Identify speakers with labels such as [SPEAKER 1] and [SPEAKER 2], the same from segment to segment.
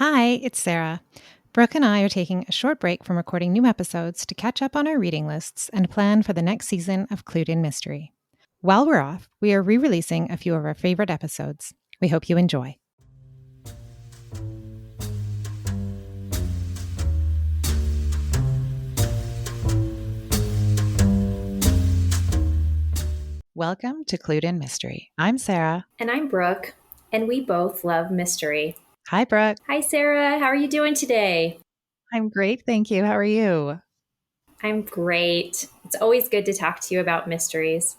[SPEAKER 1] Hi, it's Sarah. Brooke and I are taking a short break from recording new episodes to catch up on our reading lists and plan for the next season of Clued in Mystery. While we're off, we are re-releasing a few of our favorite episodes. We hope you enjoy. Welcome to Clued in Mystery. I'm Sarah.
[SPEAKER 2] And I'm Brooke, and we both love mystery.
[SPEAKER 1] Hi, Brooke.
[SPEAKER 2] Hi, Sarah. How are you doing today?
[SPEAKER 1] I'm great, thank you. How are you?
[SPEAKER 2] I'm great. It's always good to talk to you about mysteries.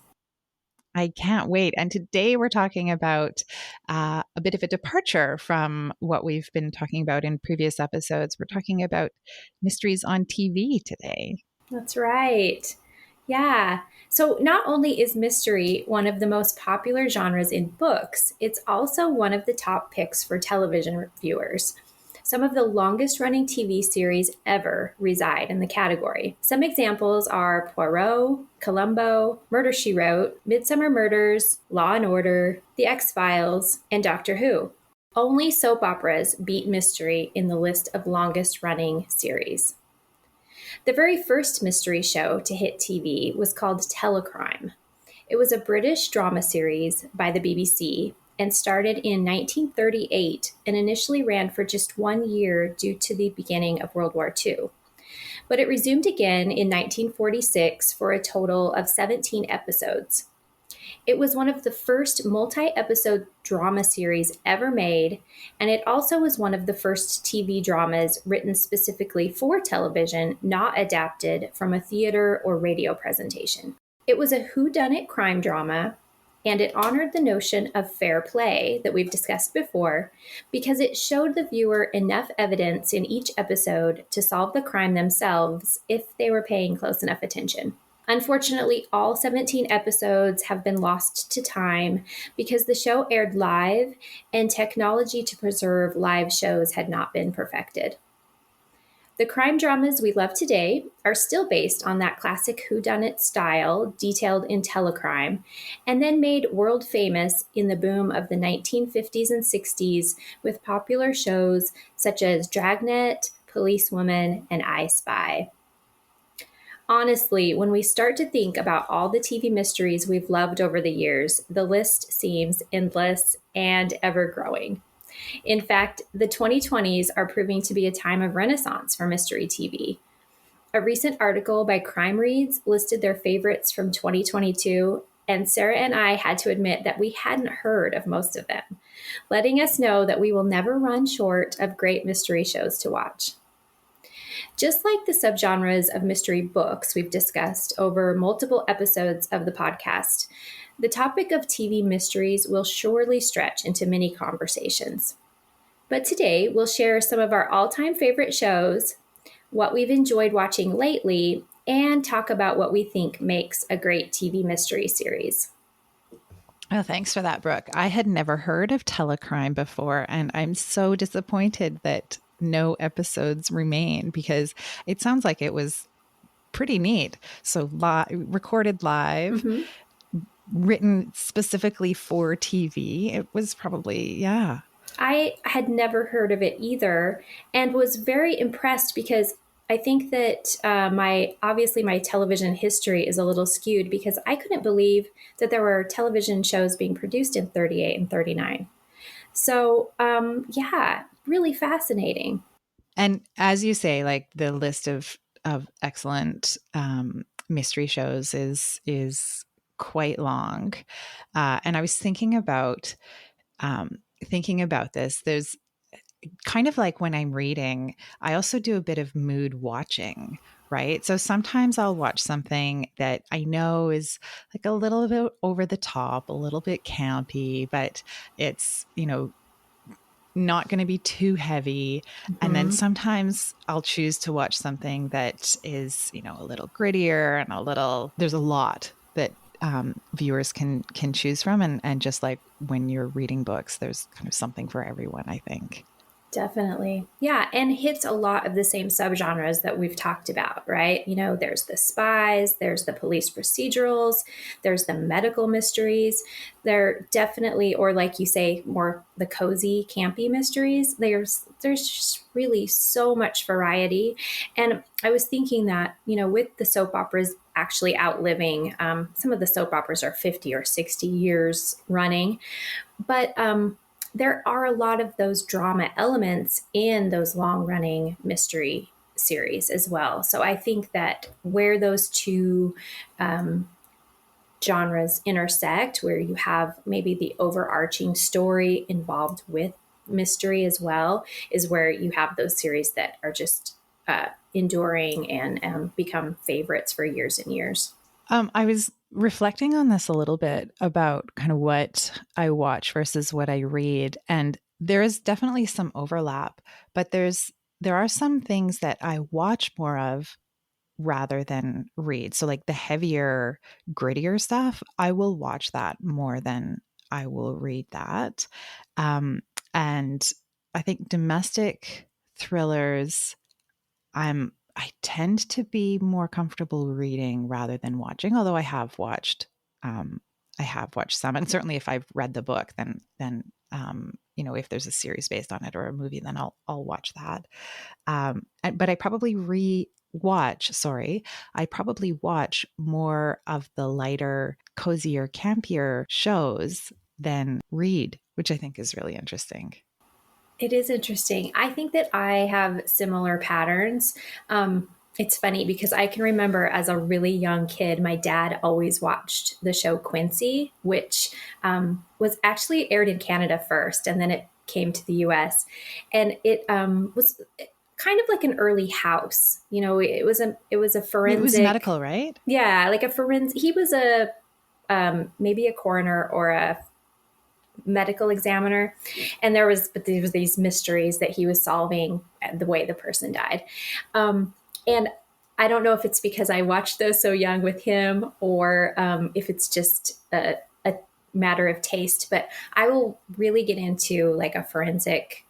[SPEAKER 1] I can't wait. And today we're talking about a bit of a departure from what we've been talking about in previous episodes. We're talking about mysteries on TV today.
[SPEAKER 2] That's right. Yeah. So not only is mystery one of the most popular genres in books, it's also one of the top picks for television viewers. Some of the longest running TV series ever reside in the category. Some examples are Poirot, Columbo, Murder, She Wrote, Midsomer Murders, Law and Order, The X-Files, and Doctor Who. Only soap operas beat mystery in the list of longest running series. The very first mystery show to hit TV was called Telecrime. It was a British drama series by the BBC and started in 1938 and initially ran for just 1 year due to the beginning of World War II. But it resumed again in 1946 for a total of 17 episodes. It was one of the first multi-episode drama series ever made, and it also was one of the first TV dramas written specifically for television, not adapted from a theater or radio presentation. It was a whodunit crime drama, and it honored the notion of fair play that we've discussed before because it showed the viewer enough evidence in each episode to solve the crime themselves if they were paying close enough attention. Unfortunately, all 17 episodes have been lost to time because the show aired live and technology to preserve live shows had not been perfected. The crime dramas we love today are still based on that classic whodunit style detailed in Telecrime, and then made world famous in the boom of the 1950s and 60s with popular shows such as Dragnet, Policewoman, and I Spy. Honestly, when we start to think about all the TV mysteries we've loved over the years, the list seems endless and ever-growing. In fact, the 2020s are proving to be a time of renaissance for mystery TV. A recent article by Crime Reads listed their favorites from 2022, and Sarah and I had to admit that we hadn't heard of most of them, letting us know that we will never run short of great mystery shows to watch. Just like the subgenres of mystery books we've discussed over multiple episodes of the podcast, the topic of TV mysteries will surely stretch into many conversations. But today, we'll share some of our all-time favorite shows, what we've enjoyed watching lately, and talk about what we think makes a great TV mystery series.
[SPEAKER 1] Oh, thanks for that, Brooke. I had never heard of Telecrime before, and I'm so disappointed that no episodes remain because it sounds like it was pretty neat. So recorded live, written specifically for TV. It was probably, yeah.
[SPEAKER 2] I had never heard of it either and was very impressed because I think that my television history is a little skewed because I couldn't believe that there were television shows being produced in 38 and 39. So, really fascinating.
[SPEAKER 1] And as you say, like the list of excellent mystery shows is quite long. And I was thinking about this. There's kind of like when I'm reading, I also do a bit of mood watching, right? So sometimes I'll watch something that I know is like a little bit over the top, a little bit campy, but it's, not going to be too heavy. And then sometimes I'll choose to watch something that is, a little grittier and there's a lot that viewers can choose from. And just like when you're reading books, there's kind of something for everyone, I think.
[SPEAKER 2] Definitely. Yeah. And hits a lot of the same subgenres that we've talked about, right? You know, there's the spies, there's the police procedurals, there's the medical mysteries. They're definitely, or like you say, more the cozy, campy mysteries. There's just really so much variety. And I was thinking that, you know, with the soap operas actually outliving, some of the soap operas are 50 or 60 years running, but there are a lot of those drama elements in those long running mystery series as well. So I think that where those two um, genres intersect, where you have maybe the overarching story involved with mystery as well, is where you have those series that are just enduring and become favorites for years and years.
[SPEAKER 1] I was reflecting on this a little bit about kind of what I watch versus what I read, and there is definitely some overlap, but there are some things that I watch more of rather than read. So like the heavier, grittier stuff, I will watch that more than I will read that. Um, and I think domestic thrillers, I tend to be more comfortable reading rather than watching, although um, I have watched some, and certainly if I've read the book, then you know, if there's a series based on it or a movie, then I'll watch that. But I probably watch more of the lighter, cozier, campier shows than read, which I think is really interesting.
[SPEAKER 2] It is interesting. I think that I have similar patterns. It's funny because I can remember as a really young kid, my dad always watched the show Quincy, which was actually aired in Canada first, and then it came to the US. And it was kind of like an early House. You know, it was a
[SPEAKER 1] It was
[SPEAKER 2] forensic,
[SPEAKER 1] medical, right?
[SPEAKER 2] yeah, like a forensic. He was a maybe a coroner or a medical examiner, and there was these mysteries that he was solving the way the person died. And I don't know if it's because I watched those so young with him, or if it's just a matter of taste, but I will really get into like a forensic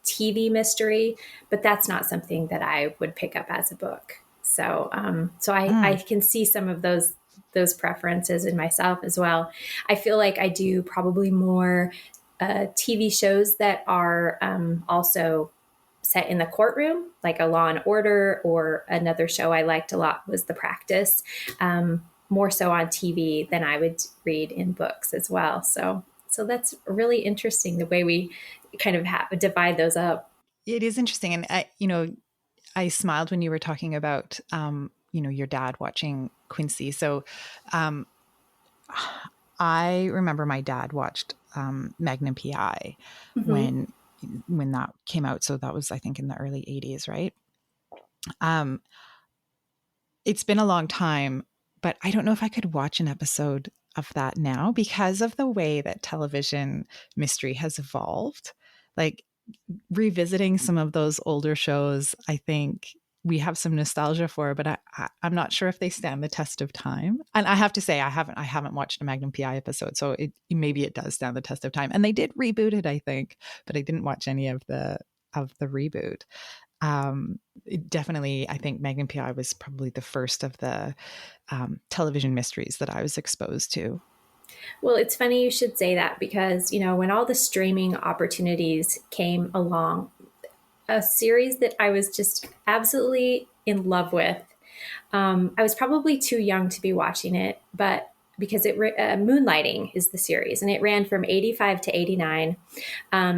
[SPEAKER 2] TV mystery, but that's not something that I would pick up as a book. So I
[SPEAKER 1] Mm.
[SPEAKER 2] can see some of those preferences in myself as well. I feel like I do probably more TV shows that are also set in the courtroom, like a Law and Order, or another show I liked a lot was The Practice, more so on TV than I would read in books as well. So that's really interesting the way we kind of divide those up.
[SPEAKER 1] It is interesting, and I smiled when you were talking about your dad watching Quincy. So um, I remember my dad watched Magnum PI
[SPEAKER 2] Mm-hmm.
[SPEAKER 1] when when that came out. So that was, I think, in the early '80s, right? Um, it's been a long time, but I don't know if I could watch an episode of that now because of the way that television mystery has evolved. Like revisiting some of those older shows, I think we have some nostalgia for, but I'm not sure if they stand the test of time. And I have to say, I haven't watched a Magnum PI episode, so maybe it does stand the test of time. And they did reboot it, I think, but I didn't watch any of the reboot. It definitely, I think Magnum PI was probably the first of the television mysteries that I was exposed to.
[SPEAKER 2] Well, it's funny you should say that because, you know, when all the streaming opportunities came along, a series that I was just absolutely in love with. I was probably too young to be watching it, but because Moonlighting is the series, and it ran from 85 to 89.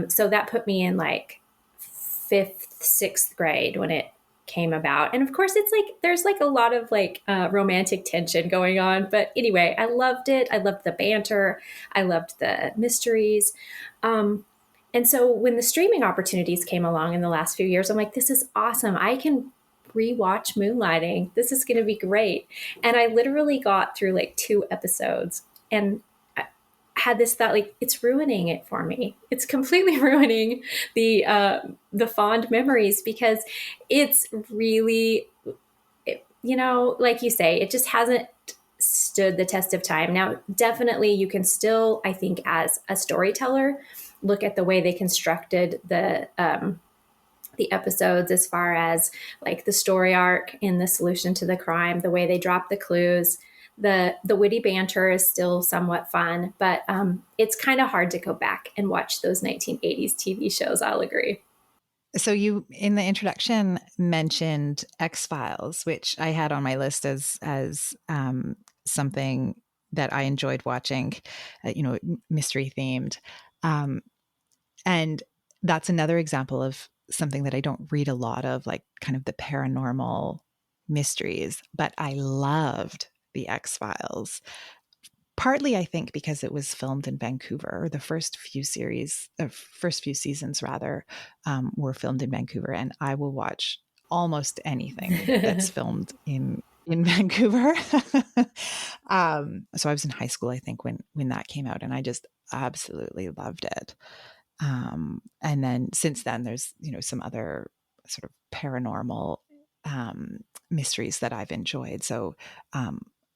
[SPEAKER 2] So that put me in like fifth, sixth grade when it came about. And of course, it's like there's like a lot of like romantic tension going on. But anyway, I loved it. I loved the banter. I loved the mysteries. Um, and so when the streaming opportunities came along in the last few years, I'm like, this is awesome. I can rewatch Moonlighting. This is going to be great. And I literally got through like two episodes, and I had this thought, like, it's ruining it for me. It's completely ruining the fond memories because it's really, you know, like you say, it just hasn't stood the test of time. Now, definitely, you can still, I think, as a storyteller, look at the way they constructed the episodes, as far as like the story arc and the solution to the crime, the way they drop the clues. The witty banter is still somewhat fun, but it's kind of hard to go back and watch those 1980s TV shows. I'll agree.
[SPEAKER 1] So you in the introduction mentioned X-Files, which I had on my list as something that I enjoyed watching, mystery themed. Um, and that's another example of something that I don't read a lot of, like kind of the paranormal mysteries, but I loved the X-Files. Partly, I think, because it was filmed in Vancouver. The first few seasons rather, were filmed in Vancouver, and I will watch almost anything that's filmed in Vancouver. So I was in high school, I think, when that came out, and I just absolutely loved it. And then since then, there's some other sort of paranormal mysteries that I've enjoyed. So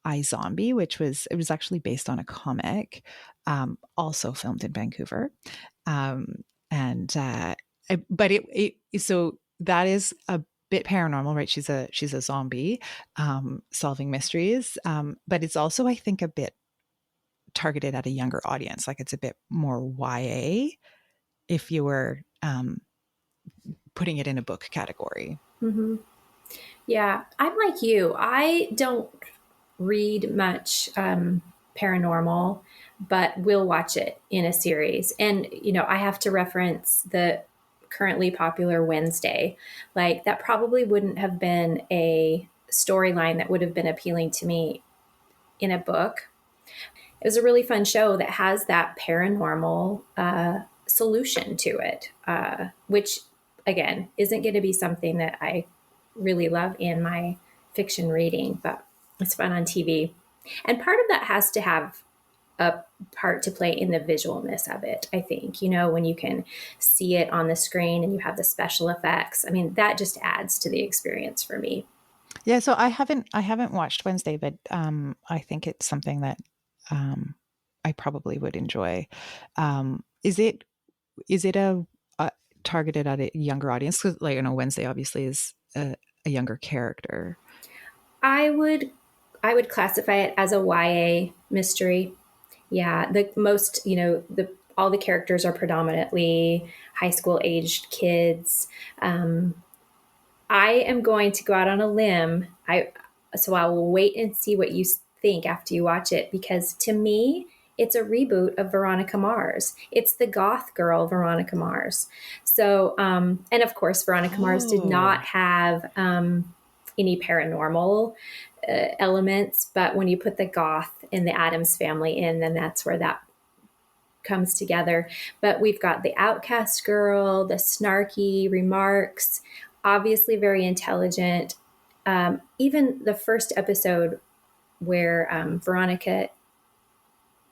[SPEAKER 1] iZombie, it was actually based on a comic, also filmed in Vancouver. And but so that is a bit paranormal, right? She's a zombie solving mysteries, but it's also, I think, a bit targeted at a younger audience. Like it's a bit more YA if you were putting it in a book category.
[SPEAKER 2] Mm-hmm. Yeah, I'm like you. I don't read much paranormal, but will watch it in a series. And, I have to reference the currently popular Wednesday. Like, that probably wouldn't have been a storyline that would have been appealing to me in a book. It was a really fun show that has that paranormal solution to it, which, again, isn't going to be something that I really love in my fiction reading, but it's fun on TV. And part of that has to have a part to play in the visualness of it, I think. When you can see it on the screen and you have the special effects, I mean, that just adds to the experience for me.
[SPEAKER 1] Yeah, so I haven't watched Wednesday, but I think it's something that I probably would enjoy. Is it a targeted at a younger audience? Because, like, Wednesday obviously is a younger character.
[SPEAKER 2] I would I would classify it as a YA mystery. Yeah, the most, the all the characters are predominantly high school aged kids. I am going to go out on a limb. I will wait and see what you think after you watch it, because to me, it's a reboot of Veronica Mars. It's the goth girl Veronica Mars. So, and of course, Veronica Mars did not
[SPEAKER 1] Oh,
[SPEAKER 2] have any paranormal elements, but when you put the goth and the Addams family in, then that's where that comes together. But we've got the outcast girl, the snarky remarks, obviously very intelligent. Even the first episode where Veronica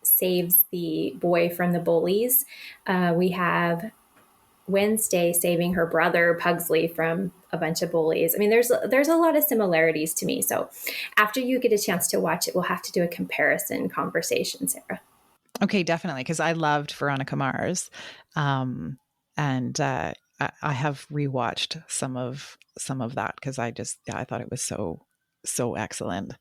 [SPEAKER 2] saves the boy from the bullies, we have Wednesday saving her brother Pugsley from a bunch of bullies. I mean, there's a lot of similarities to me. So after you get a chance to watch it, we'll have to do a comparison conversation, Sarah.
[SPEAKER 1] okay, definitely, because I loved Veronica Mars, and I have rewatched some of that because I thought it was so excellent.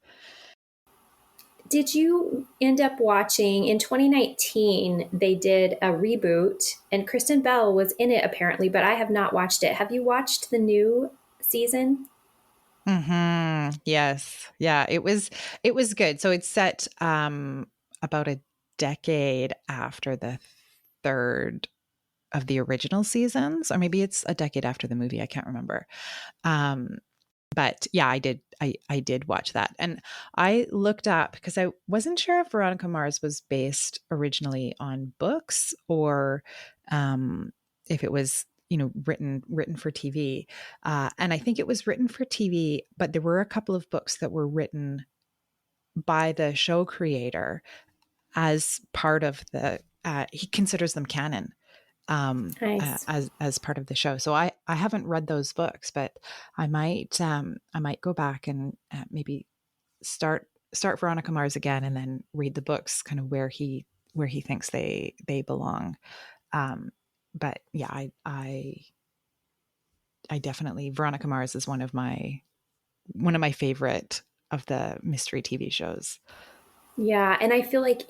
[SPEAKER 2] Did you end up watching in 2019? They did a reboot, and Kristen Bell was in it apparently, but I have not watched it. Have you watched the new season?
[SPEAKER 1] Yes. Yeah, it was good. So it's set about a decade after the third of the original seasons, or maybe it's a decade after the movie. I can't remember. Um, but yeah, I did watch that. And I looked up because I wasn't sure if Veronica Mars was based originally on books or if it was, written for TV. And I think it was written for TV, but there were a couple of books that were written by the show creator as part of he considers them canon,
[SPEAKER 2] Nice.
[SPEAKER 1] as part of the show. So I haven't read those books, but I might go back and maybe start Veronica Mars again, and then read the books, kind of where he thinks they belong. But yeah, I definitely, Veronica Mars is one of my favorite of the mystery TV shows.
[SPEAKER 2] Yeah, and I feel like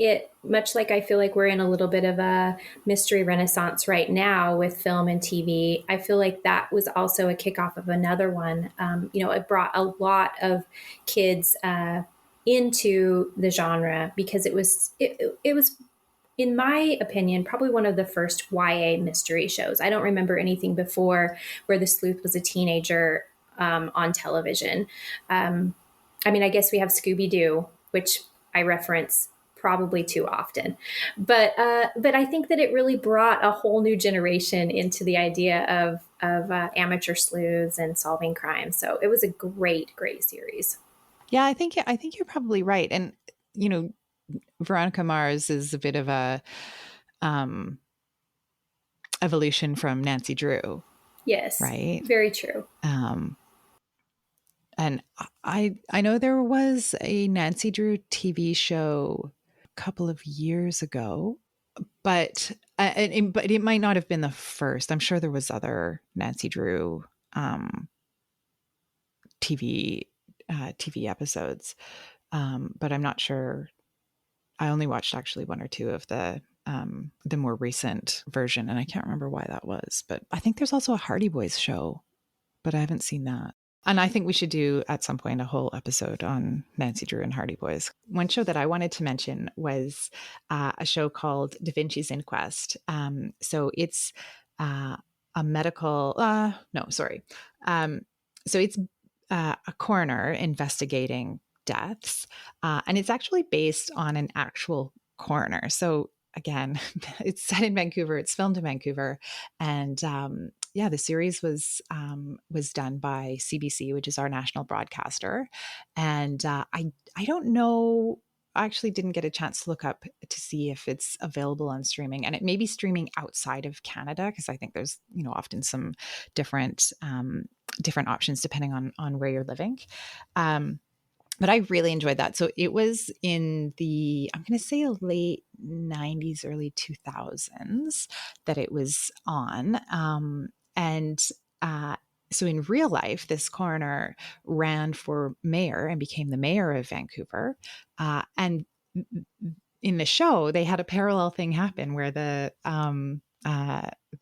[SPEAKER 2] much like I feel like we're in a little bit of a mystery renaissance right now with film and TV. I feel like that was also a kickoff of another one. It brought a lot of kids into the genre because it was, in my opinion, probably one of the first YA mystery shows. I don't remember anything before where the sleuth was a teenager on television. I mean, I guess we have Scooby Doo, which I reference probably too often, but I think that it really brought a whole new generation into the idea of amateur sleuths and solving crimes. So it was a great series.
[SPEAKER 1] Yeah, I think you're probably right. And you know, Veronica Mars is a bit of a um, evolution from Nancy Drew,
[SPEAKER 2] Yes,
[SPEAKER 1] right?
[SPEAKER 2] very true.
[SPEAKER 1] Um, and I know there was a Nancy Drew TV show a couple of years ago, but but it might not have been the first. I'm sure there was other Nancy Drew um, TV TV episodes, but I'm not sure. I only watched actually one or two of the more recent version, and I can't remember why that was. But I think there's also a Hardy Boys show, but I haven't seen that. And I think we should do at some point a whole episode on Nancy Drew and Hardy Boys. One show that I wanted to mention was a show called Da Vinci's Inquest. So it's a medical, no, sorry. Um, so it's a coroner investigating deaths, and it's actually based on an actual coroner. So again, it's set in Vancouver. It's filmed in Vancouver, and yeah, the series was done by CBC, which is our national broadcaster. And I don't know. I actually didn't get a chance to look up to see if it's available on streaming, and it may be streaming outside of Canada because I think there's often some different different options depending on where you're living. Um, but I really enjoyed that. So it was in the, I'm going to say late 90s, early 2000s that it was on. And uh, so in real life, this coroner ran for mayor and became the mayor of Vancouver. And in the show, they had a parallel thing happen where the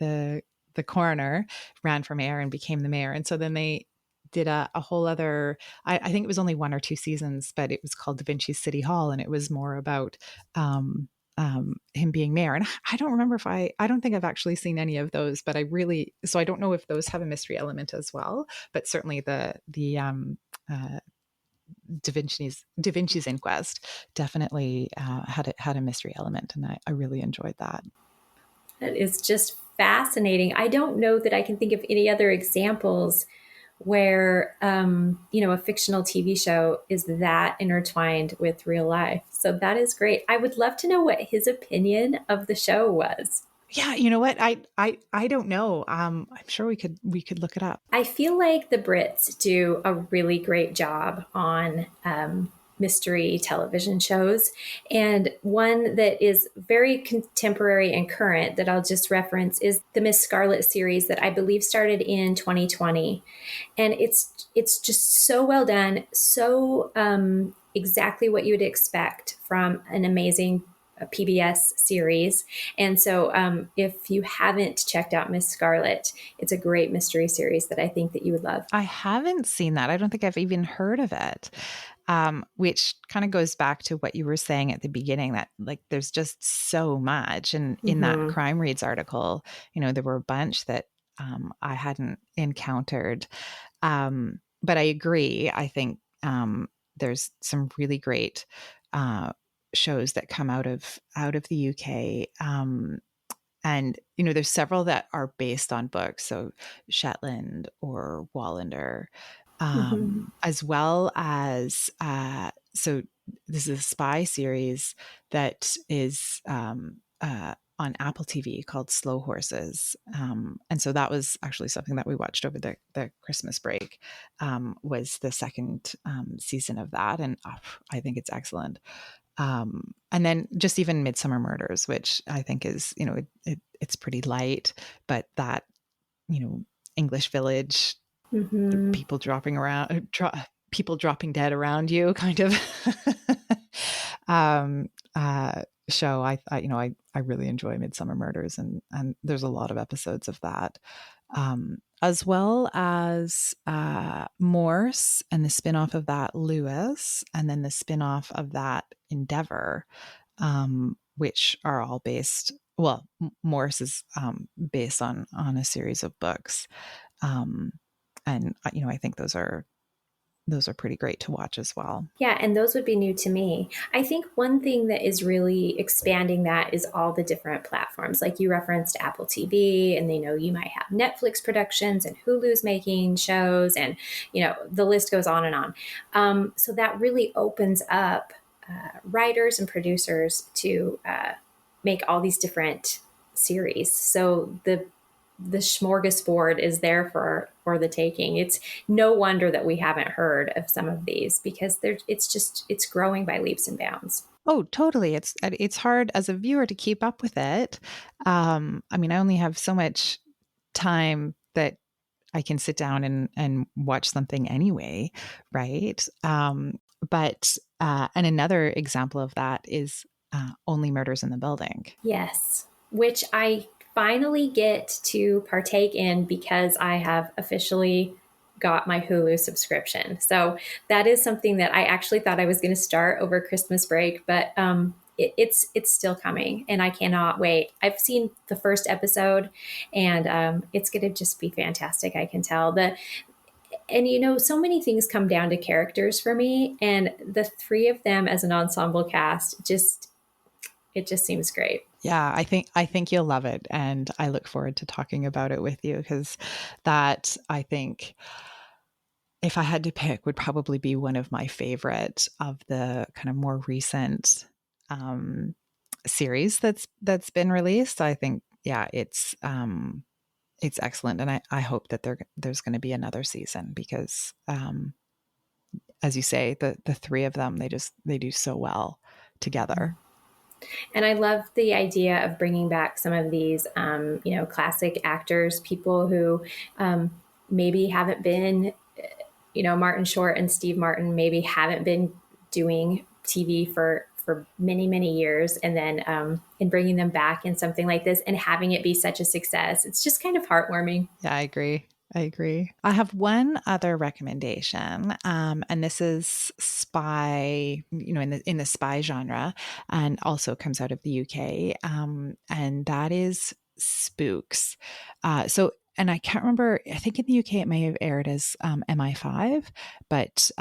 [SPEAKER 1] the coroner ran for mayor and became the mayor. And so then they did a whole other, I think it was only one or two seasons, but it was called Da Vinci's City Hall. And it was more about him being mayor. And I don't remember if I don't think I've actually seen any of those, but so I don't know if those have a mystery element as well, but certainly uh, Da Vinci's Inquest definitely had a mystery element. And I really enjoyed that.
[SPEAKER 2] That is just fascinating. I don't know that I can think of any other examples where a fictional TV show is that intertwined with real life. So that is great. I would love to know what his opinion of the show was.
[SPEAKER 1] Yeah, you know what? I don't know. I'm sure we could look it up.
[SPEAKER 2] I feel like the Brits do a really great job on mystery television shows. And one that is very contemporary and current that I'll just reference is the Miss Scarlet series that I believe started in 2020. And it's just so well done, so exactly what you would expect from an amazing PBS series. And so if you haven't checked out Miss Scarlet, it's a great mystery series that I think that you would love.
[SPEAKER 1] I haven't seen that. I don't think I've even heard of it. Which kind of goes back to what you were saying at the beginning that like there's just so much. And in that
[SPEAKER 2] Mm-hmm.
[SPEAKER 1] Crime Reads article, there were a bunch that I hadn't encountered. But I agree. I think there's some really great shows that come out of the UK. And there's several that are based on books, so Shetland or Wallander,
[SPEAKER 2] Mm-hmm.
[SPEAKER 1] as well as so this is a spy series that is on Apple TV called Slow Horses, and so that was actually something that we watched over the Christmas break. Was the second season of that, and I think it's excellent. And then just even Midsomer Murders, which I think is, it's pretty light, but that, English village,
[SPEAKER 2] Hmm.
[SPEAKER 1] people dropping around, people dropping dead around you, kind of um, show. I really enjoy Midsomer Murders, and there's a lot of episodes of that, as well as Morse and the spinoff of that Lewis, and then the spinoff of that Endeavor, which are all based. Well, Morse is based on a series of books, um, and I think those are pretty great to watch as well.
[SPEAKER 2] Yeah, and those would be new to me. I think one thing that is really expanding that is all the different platforms. Like you referenced Apple TV, and you might have Netflix productions and Hulu's making shows, and the list goes on and on. So that really opens up writers and producers to make all these different series. So the smorgasbord is there for the taking. It's no wonder that we haven't heard of some of these, because it's growing by leaps and bounds.
[SPEAKER 1] Oh, totally. It's hard as a viewer to keep up with it. I mean, I only have so much time that I can sit down and watch something anyway, right? But and another example of that is Only Murders in the Building.
[SPEAKER 2] Yes, which I finally get to partake in because I have officially got my Hulu subscription. So that is something that I actually thought I was going to start over Christmas break, but it's still coming, and I cannot wait. I've seen the first episode, and it's going to just be fantastic. I can tell so many things come down to characters for me, and the three of them as an ensemble cast just seems great.
[SPEAKER 1] Yeah, I think you'll love it, and I look forward to talking about it with you, because that, I think, if I had to pick, would probably be one of my favorite of the kind of more recent um, series that's been released. I think, yeah, it's excellent, and I hope that there's going to be another season, because as you say, the three of them, they do so well together.
[SPEAKER 2] And I love the idea of bringing back some of these, classic actors, people who maybe haven't been, Martin Short and Steve Martin maybe haven't been doing TV for many, many years. And then in bringing them back in something like this and having it be such a success, it's just kind of heartwarming.
[SPEAKER 1] Yeah, I agree. I agree. I have one other recommendation, and this is spy, in the spy genre, and also comes out of the UK, and that is Spooks. And I can't remember. I think in the UK it may have aired as MI5, but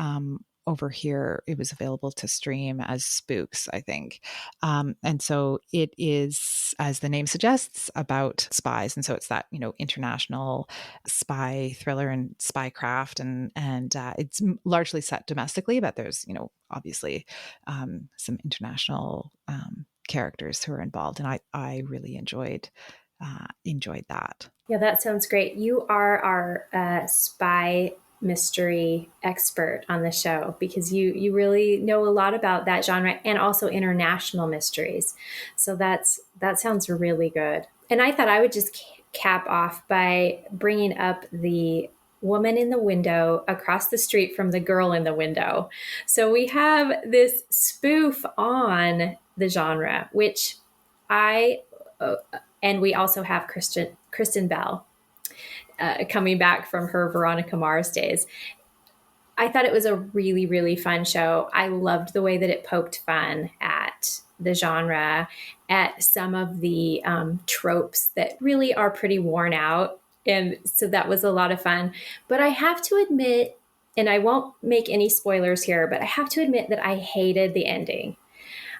[SPEAKER 1] over here it was available to stream as Spooks, I think. And so it is, as the name suggests, about spies, and so it's that international spy thriller and spycraft, and it's largely set domestically, but there's obviously some international characters who are involved, and I really enjoyed that.
[SPEAKER 2] Yeah, that sounds great. You are our spy mystery expert on the show, because you really know a lot about that genre and also international mysteries. So that sounds really good. And I thought I would just cap off by bringing up the woman in the window across the street from the girl in the window. So we have this spoof on the genre, which I and we also have Kristen Bell coming back from her Veronica Mars days. I thought it was a really, really fun show. I loved the way that it poked fun at the genre, at some of the tropes that really are pretty worn out. And so that was a lot of fun. But I have to admit, and I won't make any spoilers here, but I have to admit that I hated the ending.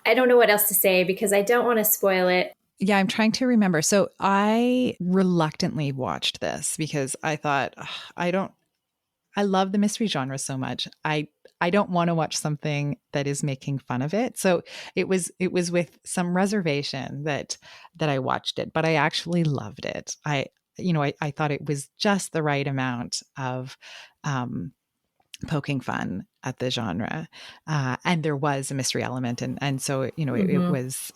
[SPEAKER 2] I don't know what else to say because I don't want to spoil it.
[SPEAKER 1] Yeah, I'm trying to remember. So I reluctantly watched this because I thought, "Ugh, I love the mystery genre so much. I don't want to watch something that is making fun of it." So it was with some reservation that I watched it, but I actually loved it. I thought it was just the right amount of poking fun at the genre. And there was a mystery element. And so, you know, it
[SPEAKER 2] Mm-hmm.
[SPEAKER 1] was,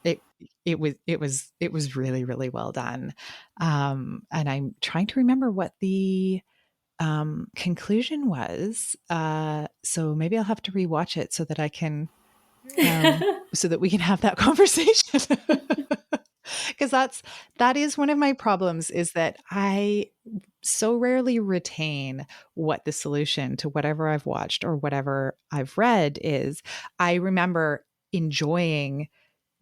[SPEAKER 1] it, it was really, really well done. And I'm trying to remember what the conclusion was. So maybe I'll have to rewatch it so that I can, so that we can have that conversation. Because that is one of my problems, is that I so rarely retain what the solution to whatever I've watched or whatever I've read is. I remember enjoying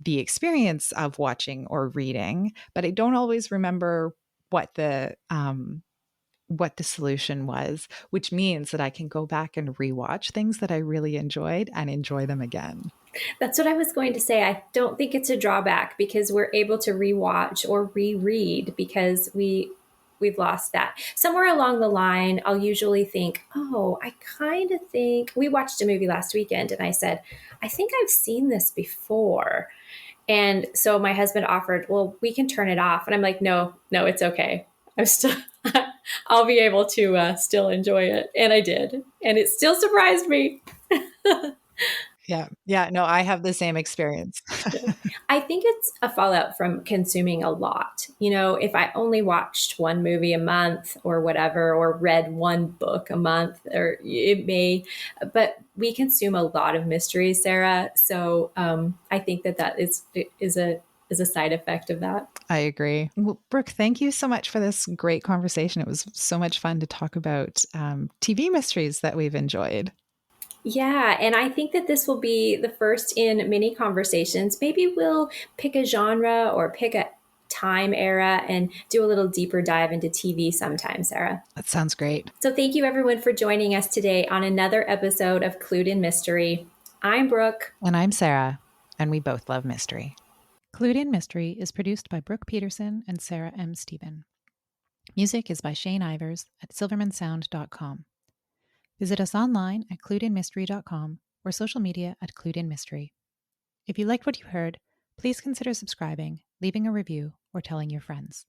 [SPEAKER 1] the experience of watching or reading, but I don't always remember what the solution was, which means that I can go back and rewatch things that I really enjoyed and enjoy them again.
[SPEAKER 2] That's what I was going to say. I don't think it's a drawback because we're able to rewatch or reread because we've lost that. Somewhere along the line, I'll usually think, "Oh, I kind of think we watched a movie last weekend and I said, I think I've seen this before." And so my husband offered, "Well, we can turn it off." And I'm like, "No, no, it's okay. I'm still I'll be able to still enjoy it." And I did. And it still surprised me.
[SPEAKER 1] Yeah. Yeah. No, I have the same experience.
[SPEAKER 2] I think it's a fallout from consuming a lot. You know, if I only watched one movie a month or whatever, or read one book a month, or it may, but we consume a lot of mysteries, Sarah. So I think that is a side effect of that.
[SPEAKER 1] I agree. Well, Brooke, thank you so much for this great conversation. It was so much fun to talk about TV mysteries that we've enjoyed.
[SPEAKER 2] Yeah, and I think that this will be the first in many conversations. Maybe we'll pick a genre or pick a time era and do a little deeper dive into TV sometime, Sarah.
[SPEAKER 1] That sounds great.
[SPEAKER 2] So thank you everyone for joining us today on another episode of Clued in Mystery. I'm Brooke.
[SPEAKER 1] And I'm Sarah, and we both love mystery. Clued in Mystery is produced by Brooke Peterson and Sarah M. Stephen. Music is by Shane Ivers at silvermansound.com. Visit us online at cluedinmystery.com or social media at Clued in Mystery. If you liked what you heard, please consider subscribing, leaving a review, or telling your friends.